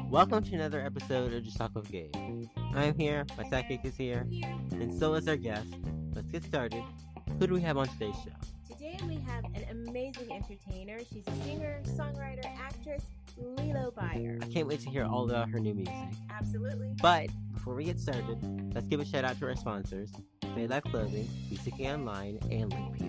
Welcome to another episode of Just Talk with Gabe. I'm here, my sidekick is here, and so is our guest. Let's get started. Who do we have on today's show? Today we have an amazing entertainer. She's a singer, songwriter, actress, Lilo Baier. I can't wait to hear all about her new music. Absolutely. But before we get started, let's give a shout out to our sponsors, Bay Life Clothing, BCK Online, and Link PR.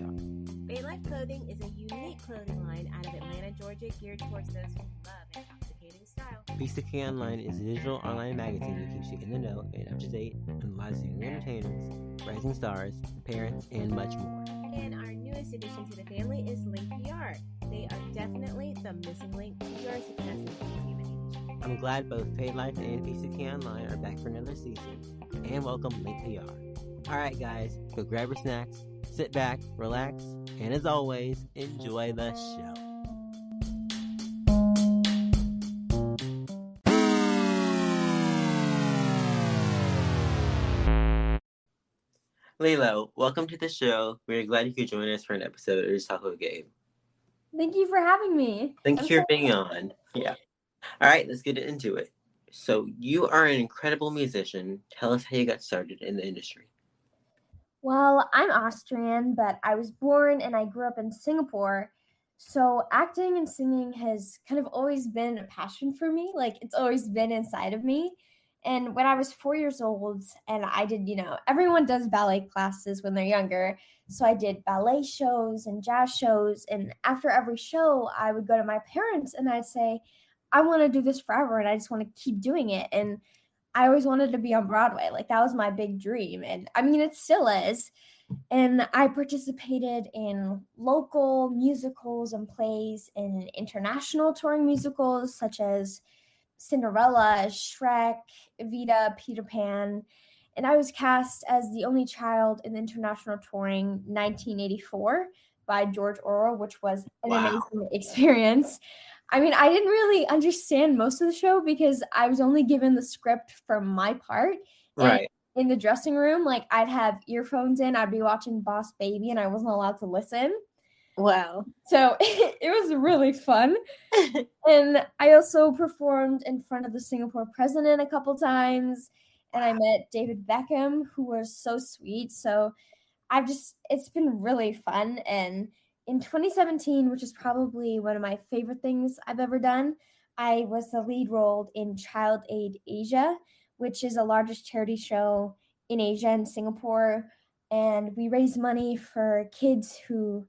Bay Life Clothing is a unique clothing line out of Atlanta, Georgia, geared towards those who love intoxicating style. BCK Online is a digital online magazine that keeps you in the know and up to date on lives of young entertainers, rising stars, parents, and much more. And our newest addition to the family is Link PR. They are definitely the missing link to your success in the entertainment industry. I'm glad both Paid Life and BCK Online are back for another season, and welcome Link PR. Alright guys, go grab your snacks, sit back, relax, and as always, enjoy the show. Lilo, welcome to the show. We're glad you could join us for an episode of Just Talk with Gabe. Thank you for having me. Thank you for being on. Yeah. All right, let's get into it. So, you are an incredible musician. Tell us how you got started in the industry. Well, I'm Austrian, but I was born and I grew up in Singapore. So acting and singing has kind of always been a passion for me. Like, it's always been inside of me. And when I was 4 years old and I did, everyone does ballet classes when they're younger. So I did ballet shows and jazz shows. And after every show, I would go to my parents and I'd say, I want to do this forever and I just want to keep doing it. And I always wanted to be on Broadway. Like, that was my big dream. And I mean, it still is. And I participated in local musicals and plays and international touring musicals such as Cinderella, Shrek, Evita, Peter Pan, and I was cast as the only child in the international touring 1984 by George Orwell, which was an amazing experience. I mean, I didn't really understand most of the show because I was only given the script for my part. Right. In the dressing room, like, I'd have earphones in, I'd be watching Boss Baby, and I wasn't allowed to listen. Wow. So it was really fun. And I also performed in front of the Singapore president a couple times. And I met David Beckham, who was so sweet. So it's been really fun. And in 2017, which is probably one of my favorite things I've ever done, I was the lead role in Child Aid Asia, which is the largest charity show in Asia and Singapore. And we raise money for kids who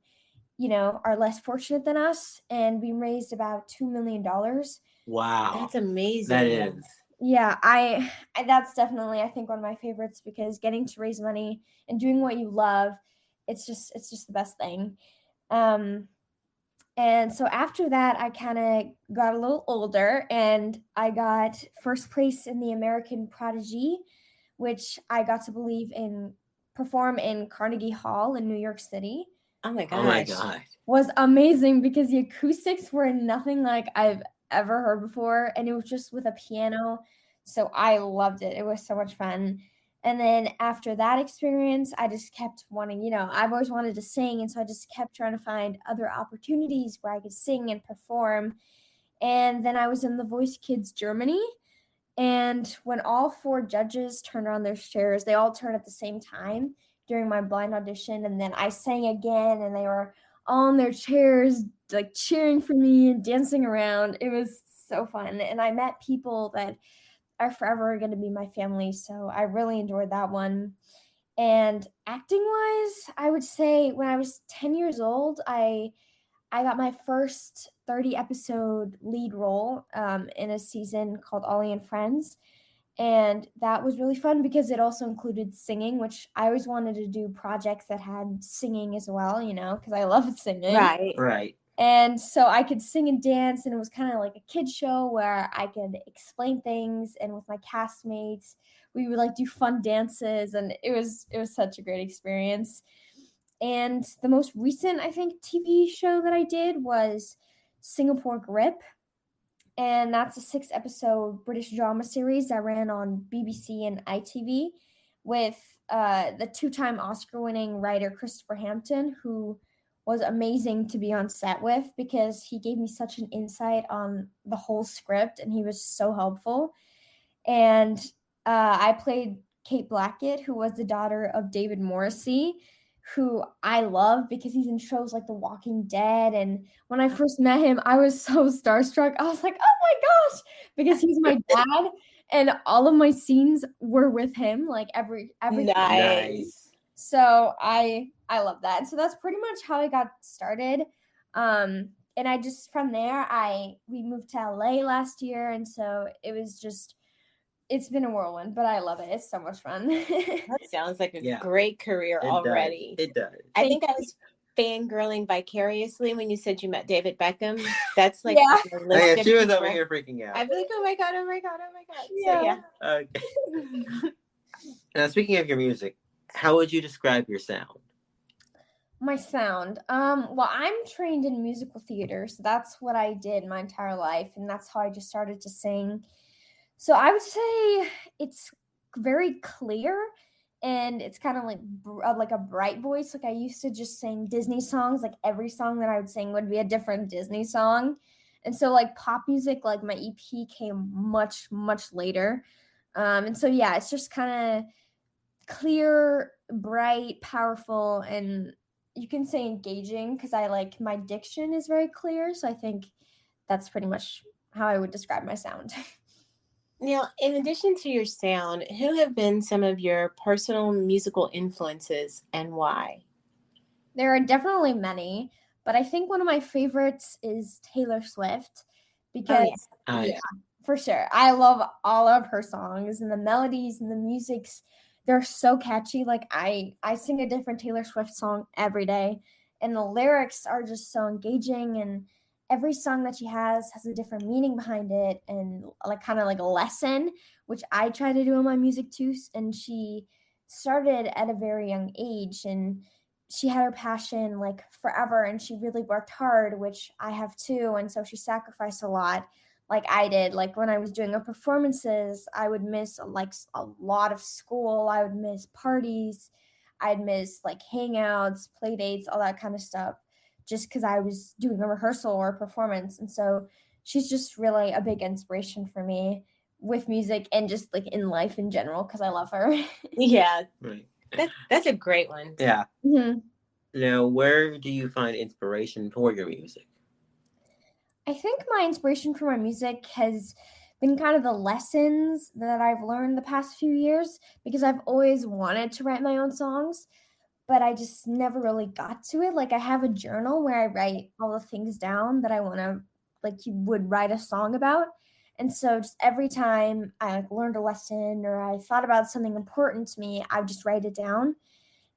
are less fortunate than us, and we raised about $2 million. Wow. That's amazing. That is. Yeah, I that's definitely, I think, one of my favorites, because getting to raise money and doing what you love, it's just the best thing. And so after that, I kind of got a little older, and I got first place in the American Prodigy, which I got to perform in Carnegie Hall in New York City. Oh my gosh. Oh my God. Was amazing because the acoustics were nothing like I've ever heard before, and it was just with a piano, so I loved it. It was so much fun. And then after that experience, I just kept wanting, I've always wanted to sing, and so I just kept trying to find other opportunities where I could sing and perform. And then I was in The Voice Kids Germany, and when all 4 judges turned on their chairs, they all turned at the same time during my blind audition, and then I sang again, and they were on their chairs, like, cheering for me and dancing around. It was so fun, and I met people that are forever going to be my family, so I really enjoyed that one. And acting-wise, I would say when I was 10 years old, I got my first 30-episode lead role in a season called Ollie and Friends. And that was really fun because it also included singing, which I always wanted to do projects that had singing as well, because I love singing. Right. And so I could sing and dance, and it was kind of like a kid show where I could explain things, and with my castmates, we would do fun dances, and it was such a great experience. And the most recent, I think, TV show that I did was Singapore Grip. And that's a 6-episode British drama series that ran on BBC and ITV with the 2-time Oscar-winning writer Christopher Hampton, who was amazing to be on set with because he gave me such an insight on the whole script and he was so helpful. And I played Kate Blackett, who was the daughter of David Morrissey, who I love because he's in shows like The Walking Dead. And when I first met him, I was so starstruck. I was like, oh my gosh, because he's my dad. And all of my scenes were with him, like every Nice. So I love that. So that's pretty much how I got started. And I just from there we moved to LA last year, and so it's been a whirlwind, but I love it. It's so much fun. That sounds like a great career already. It does. I think I was fangirling vicariously when you said you met David Beckham. That's like she was over here freaking out. I'd be like, oh my god, oh my god, oh my god. Yeah. So, Okay. Now, speaking of your music, how would you describe your sound? My sound. Well, I'm trained in musical theater, so that's what I did my entire life, and that's how I just started to sing. So I would say it's very clear, and it's kind of like a bright voice. Like I used to just sing Disney songs. Like every song that I would sing would be a different Disney song. And so like pop music, like my EP came much, much later. And so, yeah, it's just kind of clear, bright, powerful, and you can say engaging because I like my diction is very clear. So I think that's pretty much how I would describe my sound. Now, in addition to your sound, who have been some of your personal musical influences and why? There are definitely many, but I think one of my favorites is Taylor Swift because, for sure, I love all of her songs and the melodies and the musics. They're so catchy. Like I sing a different Taylor Swift song every day, and the lyrics are just so engaging, and every song that she has a different meaning behind it and like kind of like a lesson, which I try to do in my music too. And she started at a very young age and she had her passion like forever and she really worked hard, which I have too. And so she sacrificed a lot like I did. Like when I was doing her performances, I would miss like a lot of school. I would miss parties. I'd miss like hangouts, play dates, all that kind of stuff, just because I was doing a rehearsal or a performance. And so she's just really a big inspiration for me with music and just like in life in general, because I love her. Yeah. Right. That's a great one. Yeah. Mm-hmm. Now, where do you find inspiration for your music? I think my inspiration for my music has been kind of the lessons that I've learned the past few years, because I've always wanted to write my own songs, but I just never really got to it. Like I have a journal where I write all the things down that I want to, like you would write a song about. And so just every time I like learned a lesson or I thought about something important to me, I would just write it down.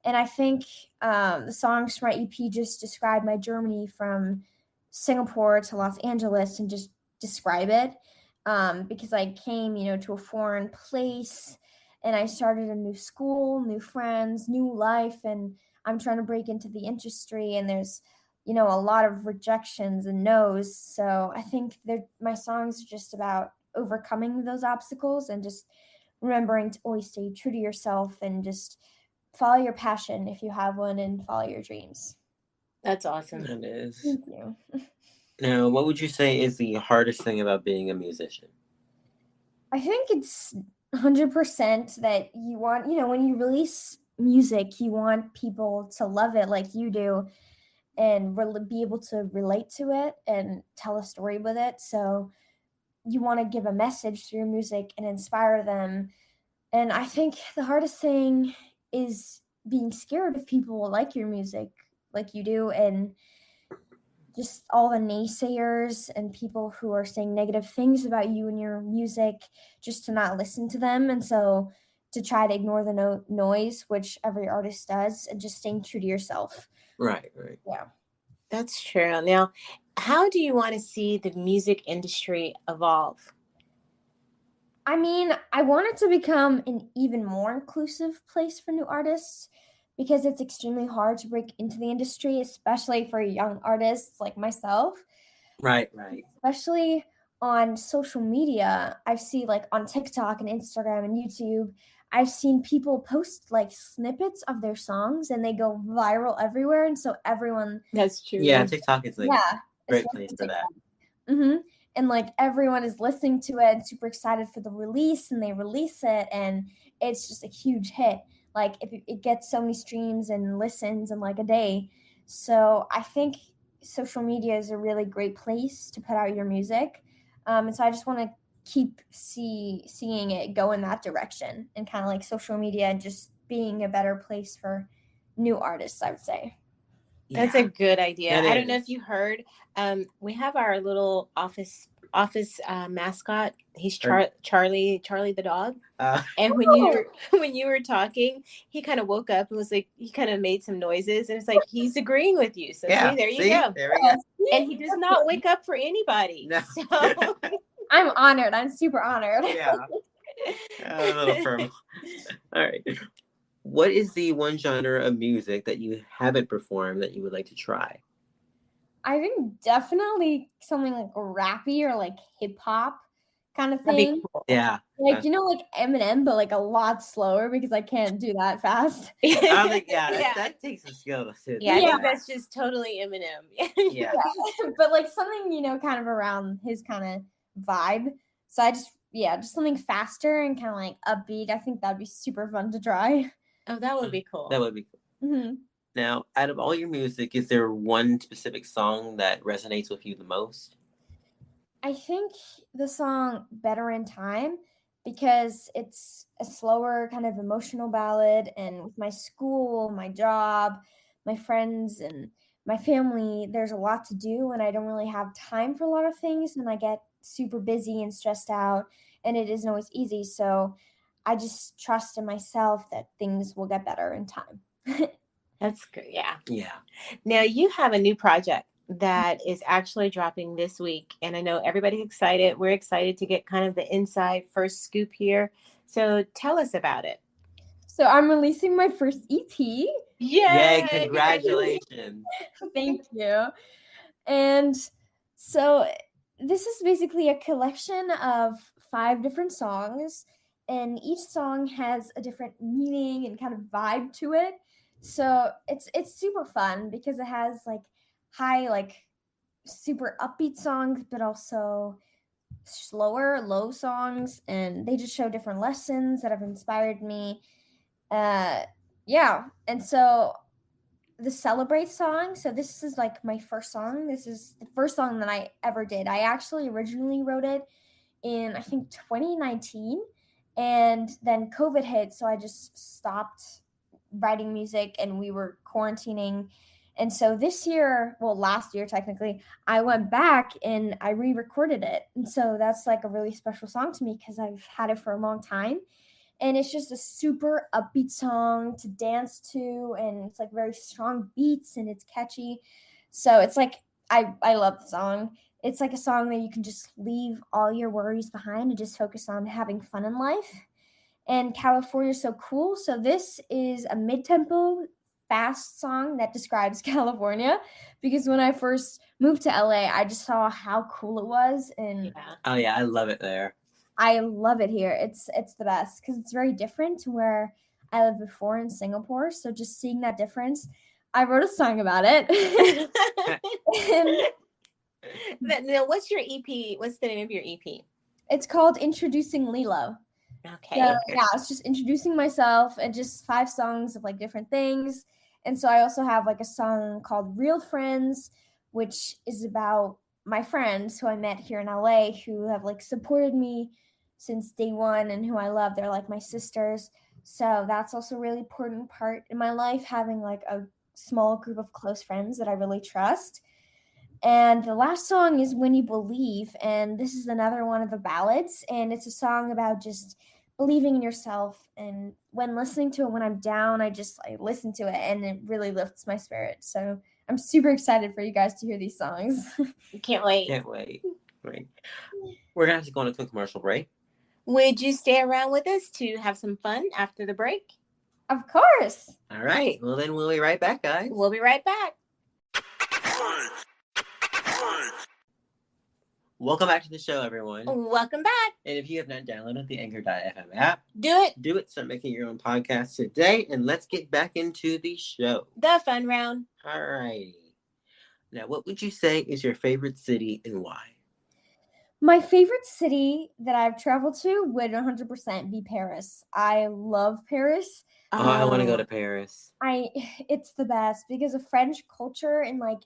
And I think the songs from my EP just describe my journey from Singapore to Los Angeles and just describe it because I came, to a foreign place and I started a new school, new friends, new life, and I'm trying to break into the industry and there's, a lot of rejections and no's. So I think my songs are just about overcoming those obstacles and just remembering to always stay true to yourself and just follow your passion if you have one and follow your dreams. That's awesome. That is. Thank you. Now, what would you say is the hardest thing about being a musician? I think it's 100% that you want, when you release music, you want people to love it like you do and be able to relate to it and tell a story with it. So you want to give a message through your music and inspire them. And I think the hardest thing is being scared if people will like your music like you do, and just all the naysayers and people who are saying negative things about you and your music, just to not listen to them. And so to try to ignore the noise, which every artist does, and just staying true to yourself. Right. Yeah. That's true. Now, how do you want to see the music industry evolve? I mean, I want it to become an even more inclusive place for new artists, because it's extremely hard to break into the industry, especially for young artists like myself. Right. Especially on social media. I see like on TikTok and Instagram and YouTube, I've seen people post like snippets of their songs and they go viral everywhere. And so everyone, That's true. Yeah, TikTok is like yeah, great place for that. And like everyone is listening to it and super excited for the release, and they release it and it's just a huge hit. Like it gets so many streams and listens in like a day. So I think social media is a really great place to put out your music. And so I just want to keep seeing it go in that direction, and kind of like social media just being a better place for new artists, I would say. That's a good idea. That I don't know is. if you heard. We have our little office mascot. He's Charlie the dog. And when you were talking, he kind of woke up and was like, he kind of made some noises, and it's like he's agreeing with you. So Yeah, see, there you go. There we go. And he does not wake up for anybody. No. So I'm honored. I'm super honored. Yeah. A little firm. All right. What is the one genre of music that you haven't performed that you would like to try? I think definitely something like rappy or like hip hop kind of that'd be thing. cool. Yeah. Like, like Eminem, but like a lot slower because I can't do that fast. I think, that takes some skill too. Yeah, I think that's just totally Eminem. Yeah. But like something, kind of around his kind of vibe. So I just something faster and kind of like upbeat. I think that'd be super fun to try. Oh, that would be cool. That would be cool. Mm-hmm. Now, out of all your music, is there one specific song that resonates with you the most? I think the song Better in Time, because it's a slower kind of emotional ballad, and with my school, my job, my friends, and my family, there's a lot to do, and I don't really have time for a lot of things, and I get super busy and stressed out, and it isn't always easy. So I just trust in myself that things will get better in time. That's good. Yeah. Yeah. Now you have a new project that is actually dropping this week, and I know everybody's excited. We're excited to get kind of the inside first scoop here. So tell us about it. So I'm releasing my first EP. Yay, congratulations. Thank you. And so this is basically a collection of 5 different songs, and each song has a different meaning and kind of vibe to it. So it's super fun because it has like high, like super upbeat songs, but also slower, low songs, and they just show different lessons that have inspired me. And so the Celebrate song, so this is like my first song. This is the first song that I ever did. I actually originally wrote it in, I think, 2019, and then COVID hit, so I just stopped writing music and we were quarantining. And so this year, well, last year technically, I went back and I re-recorded it. And so that's like a really special song to me because I've had it for a long time. And it's just a super upbeat song to dance to, and it's like very strong beats and it's catchy. So it's like, I love the song. It's like a song that you can just leave all your worries behind and just focus on having fun in life. And California is so cool. So this is a mid-tempo, fast song that describes California, because when I first moved to LA, I just saw how cool it was. And oh yeah, I love it there. I love it here. It's the best because it's very different to where I lived before in Singapore. So just seeing that difference, I wrote a song about it. Now, what's your EP? What's the name of your EP? It's called Introducing Lilo. Okay. So, yeah, it's just introducing myself and just 5 songs of like different things. And so I also have like a song called Real Friends, which is about my friends who I met here in LA who have like supported me since day one and who I love. They're like my sisters. So that's also a really important part in my life, having like a small group of close friends that I really trust. And the last song is When You Believe, and this is another one of the ballads, and it's a song about just believing in yourself. And when listening to it when I'm down, I listen to it and it really lifts my spirit. So I'm super excited for you guys to hear these songs. Can't wait. Can't wait. Great. We're going to have to go on a quick commercial break. Would you stay around with us to have some fun after the break? Of course. All right. Well, then we'll be right back, guys. We'll be right back. Welcome back to the show, everyone. Welcome back. And if you have not downloaded the Anchor.fm app, do it. Start making your own podcast today, and let's get back into the show. The fun round. All righty. Now, what would you say is your favorite city and why? My favorite city that I've traveled to would 100% be Paris. I love Paris. I want to go to Paris. It's the best because of French culture and like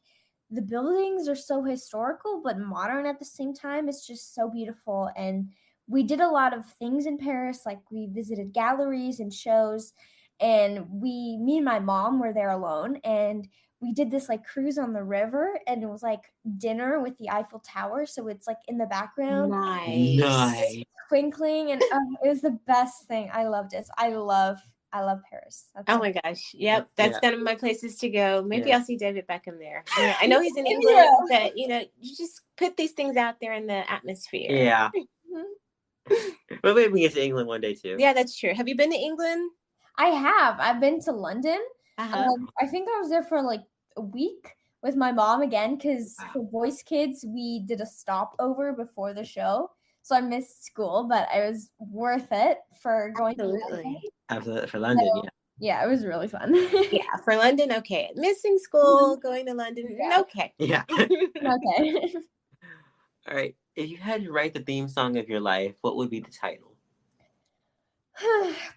the buildings are so historical but modern at the same time. It's just so beautiful. And we did a lot of things in Paris. Like we visited galleries and shows, and me and my mom were there alone, and we did this like cruise on the river, and it was like dinner with the Eiffel Tower. So it's like in the background. Nice. Twinkling, and it was the best thing. I loved it. I love Paris. Oh my gosh. Yep. That's one of my places to go. Maybe I'll see David Beckham there. Yeah, I know he's in England, but you just put these things out there in the atmosphere. Yeah. Well, maybe we get to England one day too. Yeah, that's true. Have you been to England? I have. I've been to London. I think I was there for like a week with my mom again because for Voice Kids, we did a stopover before the show. So I missed school, but it was worth it for going to London. Absolutely. For London, Yeah, it was really fun. Yeah, for London, okay. Missing school, going to London, okay. Yeah. Okay. All right. If you had to write the theme song of your life, what would be the title?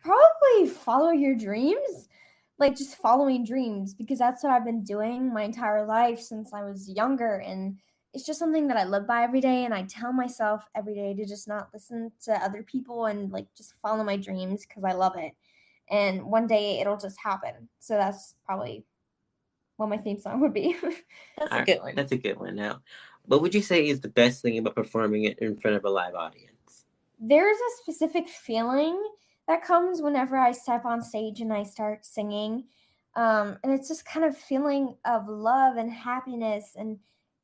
Probably Follow Your Dreams. Like just following dreams, because that's what I've been doing my entire life since I was younger, and it's just something that I live by every day, and I tell myself every day to just not listen to other people and like just follow my dreams because I love it, and one day it'll just happen. So that's probably what my theme song would be. That's a good one. That's a good one. Now, what would you say is the best thing about performing it in front of a live audience? There's a specific feeling that comes whenever I step on stage and I start singing. And it's just kind of feeling of love and happiness. And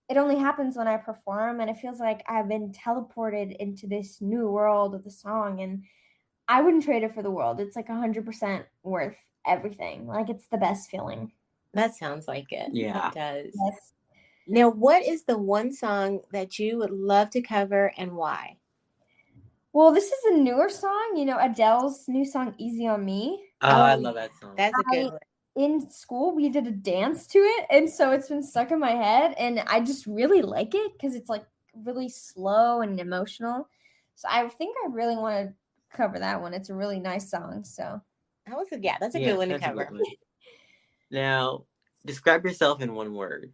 it only happens when I perform. And it feels like I've been teleported into this new world of the song. And I wouldn't trade it for the world. It's like 100% worth everything. Like it's the best feeling. That sounds like it. Yeah. It does. Yes. Now, what is the one song that you would love to cover and why? Well, this is a newer song, Adele's new song, Easy on Me. Oh, I love that song. That's a good one. In school, we did a dance to it, and so it's been stuck in my head, and I just really like it because it's like really slow and emotional. So I think I really want to cover that one. It's a really nice song. So that's a good one to cover. Now, describe yourself in one word.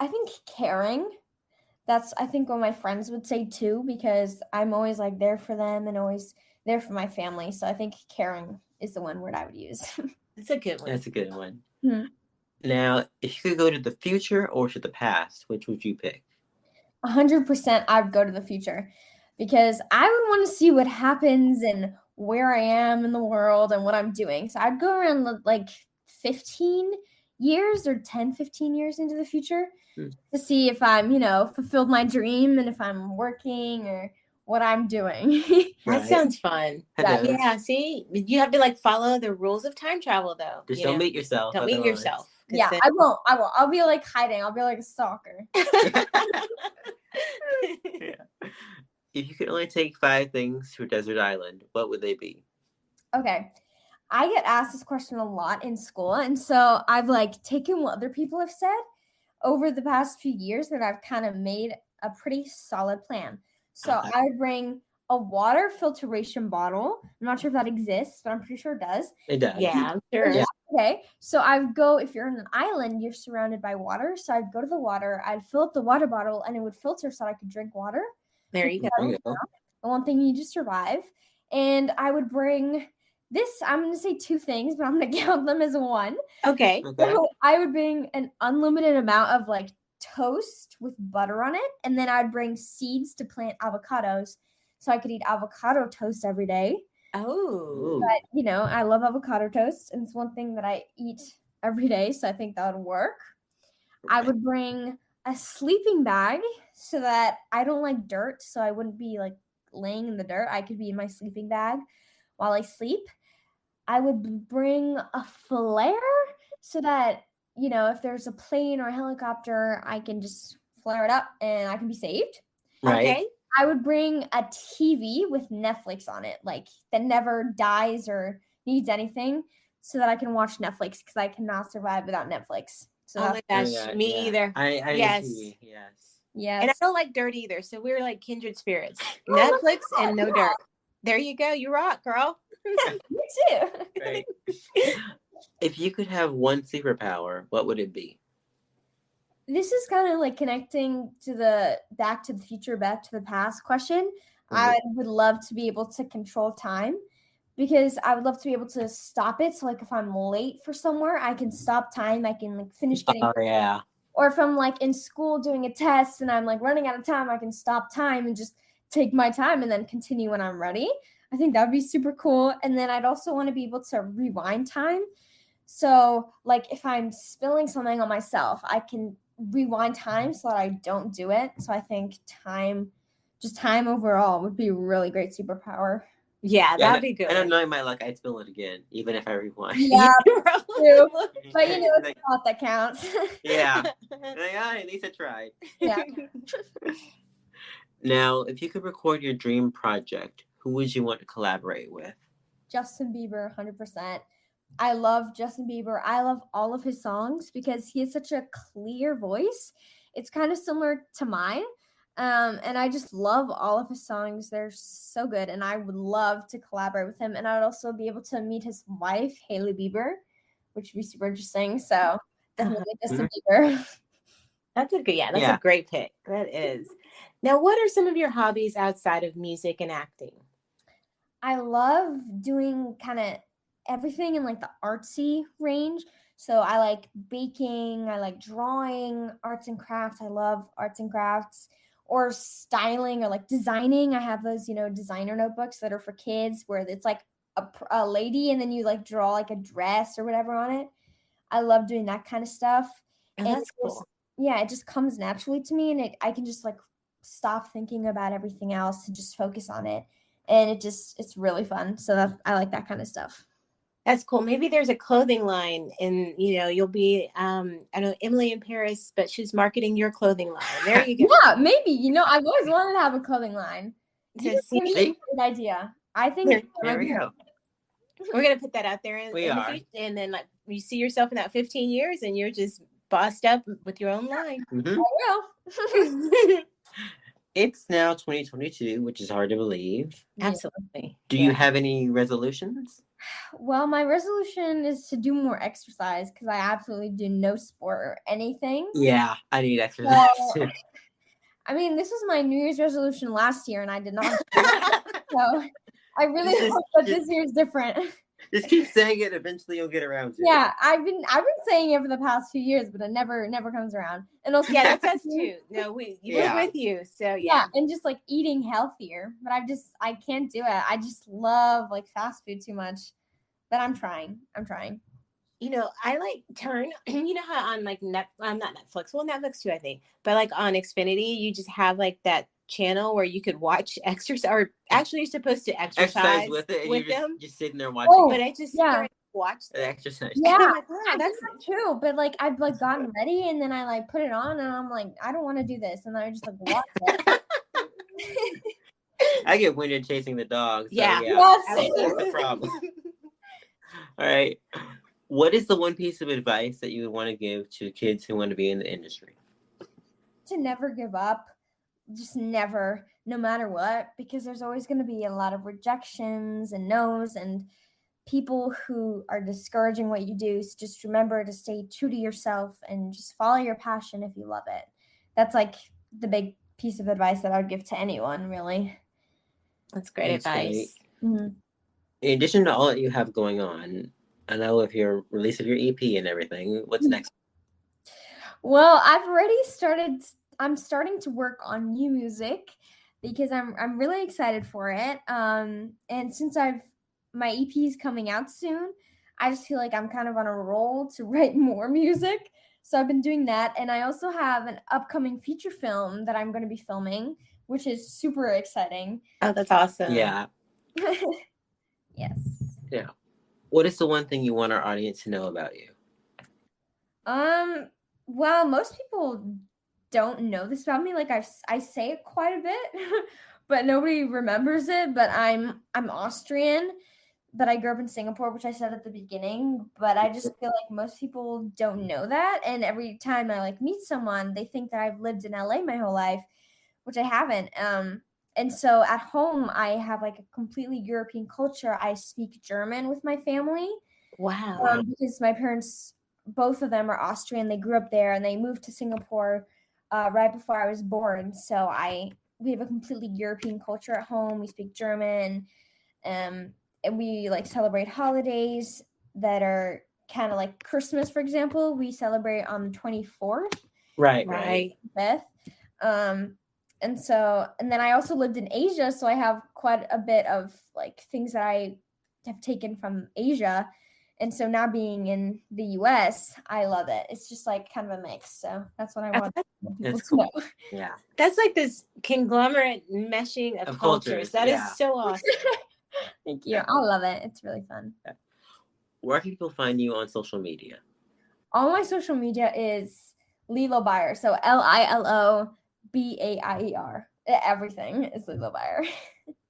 I think caring. That's, I think, what my friends would say too, because I'm always like there for them and always there for my family. So I think caring is the one word I would use. That's a good one. That's a good one. Mm-hmm. Now, if you could go to the future or to the past, which would you pick? 100% I would go to the future because I would want to see what happens and where I am in the world and what I'm doing. So I'd go around like 15 years or 10, 15 years into the future to see if I'm, fulfilled my dream and if I'm working or what I'm doing. That sounds fun. Yeah, see, you have to like follow the rules of time travel though. Just don't meet yourself. Don't meet yourself. Yeah, I won't. I'll be like hiding. I'll be like a stalker. If you could only take 5 things to a desert island, what would they be? Okay. I get asked this question a lot in school. And so I've like taken what other people have said over the past few years that I've kind of made a pretty solid plan. So I would bring a water filtration bottle. I'm not sure if that exists, but I'm pretty sure it does. It does. Yeah, I'm sure. Yeah. Okay. So I would go, if you're in an island, you're surrounded by water. So I'd go to the water, I'd fill up the water bottle, and it would filter so I could drink water. There you go. The one thing you need to survive. And I would bring this, I'm going to say 2 things, but I'm going to count them as one. Okay. So I would bring an unlimited amount of like toast with butter on it. And then I'd bring seeds to plant avocados so I could eat avocado toast every day. Oh. But, I love avocado toast. And it's one thing that I eat every day. So I think that would work. I would bring a sleeping bag so that I don't like dirt. So I wouldn't be like laying in the dirt. I could be in my sleeping bag while I sleep. I would bring a flare so that, if there's a plane or a helicopter, I can just flare it up and I can be saved. Right. Okay. I would bring a TV with Netflix on it, like that never dies or needs anything, so that I can watch Netflix because I cannot survive without Netflix. So Oh my gosh, me either. I Yes. TV, yes. Yes. And I don't like dirt either, so we're like kindred spirits. Oh, Netflix and no dirt. There you go. You rock, girl. Me too. Right. If you could have one superpower, what would it be? This is kind of like connecting to the Back to the Future, Back to the Past question. Mhm. I would love to be able to control time because I would love to be able to stop it. So like if I'm late for somewhere, I can stop time. I can like finish getting. Oh yeah. Or if I'm like in school doing a test and I'm like running out of time, I can stop time and just take my time and then continue when I'm ready. I think that would be super cool. And then I'd also want to be able to rewind time. So like if I'm spilling something on myself, I can rewind time so that I don't do it. So I think time overall would be a really great superpower. Yeah, that'd be good. And I'm knowing my luck, I'd spill it again, even if I rewind. Yeah, true. But you know, it's Like, the thought that counts. yeah. Like, at least I tried. Yeah. Now, if you could record your dream project, who would you want to collaborate with? Justin Bieber, 100%. I love Justin Bieber. I love all of his songs because he has such a clear voice. It's kind of similar to mine. And I just love all of his songs. They're so good. And I would love to collaborate with him. And I would also be able to meet his wife, Hailey Bieber, which would be super interesting. So definitely Justin Bieber. That's a great pick. That is. Now, what are some of your hobbies outside of music and acting? I love doing kind of everything in like the artsy range. So I like baking, I like drawing, arts and crafts. I love arts and crafts or styling or like designing. I have those, designer notebooks that are for kids where it's like a lady and then you like draw like a dress or whatever on it. I love doing that kind of stuff. Oh, that's cool. It just comes naturally to me and I can just like stop thinking about everything else and just focus on it. And it's really fun. So I like that kind of stuff. That's cool. Maybe there's a clothing line and, you'll be, I know Emily in Paris, but she's marketing your clothing line. There you go. Yeah, maybe. I've always wanted to have a clothing line. It's a great idea. I think there we go. We're going to put that out there in the future. And then like you see yourself in that 15 years and you're just bossed up with your own line. Mm-hmm. I will. It's now 2022, which is hard to believe. Absolutely. Do you have any resolutions? Well, my resolution is to do more exercise because I absolutely do no sport or anything. Yeah, I need exercise too. I mean, this was my New Year's resolution last year, and I did not do it. So I really hope that this year is different. Just keep saying it. Eventually, you'll get around to it. Yeah, I've been saying it for the past few years, but it never comes around. And also, that's us too. No, we're with you. So yeah, and just like eating healthier. But I can't do it. I just love like fast food too much. But I'm trying. I like turn. You know how on like not Netflix. Well, Netflix too, I think. But like on Xfinity, you just have like that channel where you could watch exercise, or actually you're supposed to exercise with it, and with them. Just sitting there watching. But I just watch the exercise. Yeah, like, wow, that's true. But like I've like gotten ready, and then I like put it on, and I'm like, I don't want to do this, and then I just like watch it. I get winded chasing the dogs. So yeah. Yes. That's the problem. All right. What is the one piece of advice that you would want to give to kids who want to be in the industry? To never give up. Just never, no matter what, because there's always going to be a lot of rejections and no's and people who are discouraging what you do. So just remember to stay true to yourself and just follow your passion if you love it. That's like the big piece of advice that I would give to anyone, really. That's great advice. Mm-hmm. In addition to all that you have going on, I know if you're releasing your EP and everything, what's next? Well, I've already started. I'm starting to work on new music because I'm really excited for it. And since my EP is coming out soon, I just feel like I'm kind of on a roll to write more music. So I've been doing that. And I also have an upcoming feature film that I'm going to be filming, which is super exciting. Oh, that's awesome. Yeah. Yes. Yeah. What is the one thing you want our audience to know about you? Well, most people don't know this about me. Like I say it quite a bit, but nobody remembers it. But I'm Austrian, but I grew up in Singapore, which I said at the beginning. But I just feel like most people don't know that. And every time I like meet someone, they think that I've lived in LA my whole life, which I haven't. And so at home, I have like a completely European culture. I speak German with my family. Wow. Because my parents, both of them are Austrian. They grew up there and they moved to Singapore right before I was born. So we have a completely European culture at home. We speak German, and we like celebrate holidays that are kind of like Christmas, for example. We celebrate on the 24th. Right. 5th. And then I also lived in Asia, so I have quite a bit of like things that I have taken from Asia. And so now being in the US, I love it. It's just like kind of a mix. So that's what I want people to know. Yeah. That's like this conglomerate meshing of cultures. That is so awesome. Thank you. I love it. It's really fun. Where can people find you on social media? All my social media is Lilo Baier. So LILOBAIER. Everything is Lilo Baier.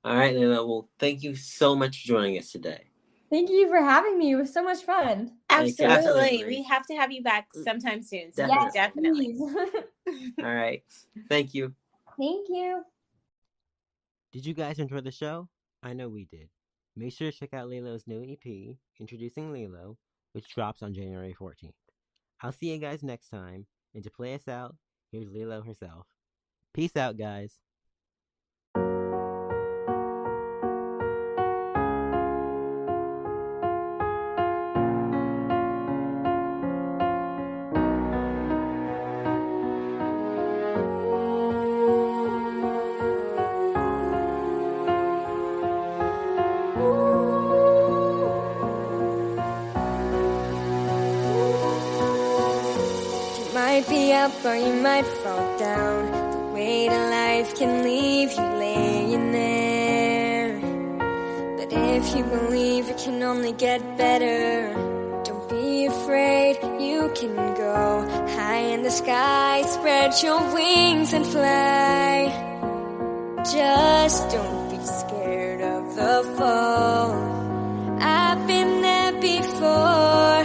All right, Lilo. Well, thank you so much for joining us today. Thank you for having me. It was so much fun. Absolutely. We have to have you back sometime soon. So definitely. All right. Thank you. Thank you. Did you guys enjoy the show? I know we did. Make sure to check out Lilo's new EP, Introducing Lilo, which drops on January 14th. I'll see you guys next time. And to play us out, here's Lilo herself. Peace out, guys. Be up or you might fall down. The weight of life can leave you laying there. But if you believe it can only get better, don't be afraid, you can go high in the sky. Spread your wings and fly. Just don't be scared of the fall. I've been there before.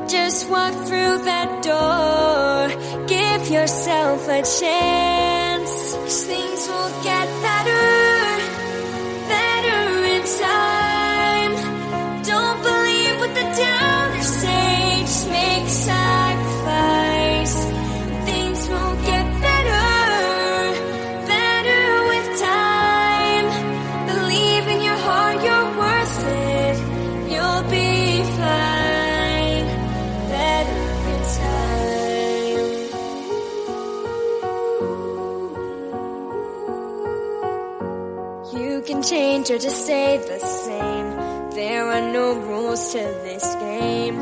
Just walk through that door. Give yourself a chance. 'Cause things will get better, better in time. Don't believe what the doubters say. Just make a sacrifice. Things will get better, better with time. Believe in your heart, you're worth it. You'll be fine. You can change or just stay the same. There are no rules to this game.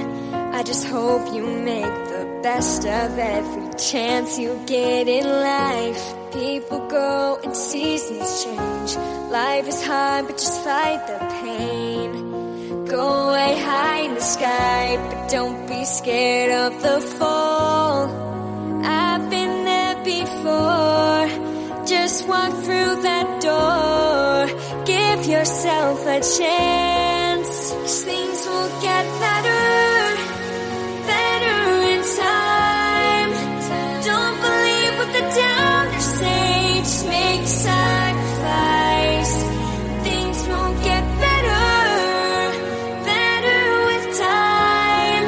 I just hope you make the best of every chance you get in life. People go and seasons change. Life is hard, but just fight the pain. Go way high in the sky, but don't be scared of the fall. I've been there before. Just walk through that door. Give yourself a chance. 'Cause things will get better, better in time. Don't believe what the doubters say. Just make a sacrifice. Things will get better, better with time.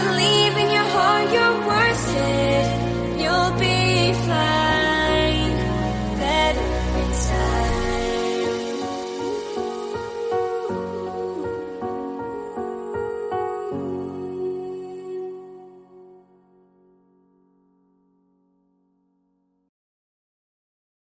Believe in your heart, you're worth it. You'll be fine. Better inside.